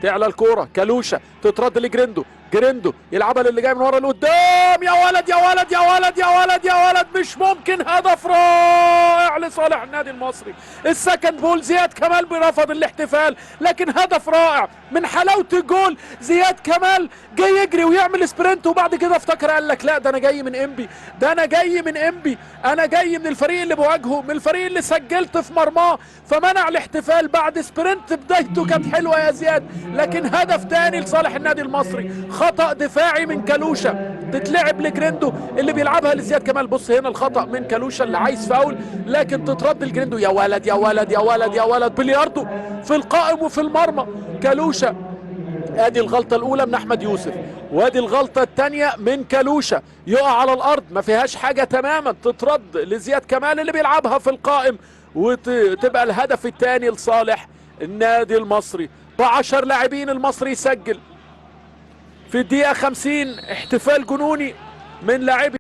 تعلى الكوره كالوشا تترد لجريندو، جريندو يلعبها للي جاي من ورا لقدام. يا ولد يا ولد يا ولد يا ولد يا ولد، مش ممكن، هدف رائع لصالح النادي المصري. السكند بول زياد كمال برفض الاحتفال، لكن هدف رائع من حلاوه الجول. زياد كمال جاي يجري ويعمل سبرنت، وبعد كده افتكر قال لك لا ده انا جاي من انبي، ده انا جاي من انبي، انا جاي من الفريق اللي بواجهه، من الفريق اللي سجلت في مرماه، فمنع الاحتفال بعد سبرنت. بدايته كانت حلوه يا زياد، لكن هدف تاني لصالح النادي المصري. خطأ دفاعي من كالوشا، تتلعب لجريندو اللي بيلعبها لزياد كمال. بص هنا الخطأ من كالوشا اللي عايز فاول، لكن تترد لجريندو. يا ولد يا ولد يا ولد يا ولد، بلياردو في القائم وفي المرمى كالوشا. ادي الغلطة الاولى من احمد يوسف، وادي الغلطة الثانية من كالوشا، يقع على الارض ما فيهاش حاجة تماما، تترد لزياد كمال اللي بيلعبها في القائم، وتبقى الهدف الثاني لصالح النادي المصري. ب10 لاعبين المصري يسجل في الدقيقة 50، احتفال جنوني من لاعبي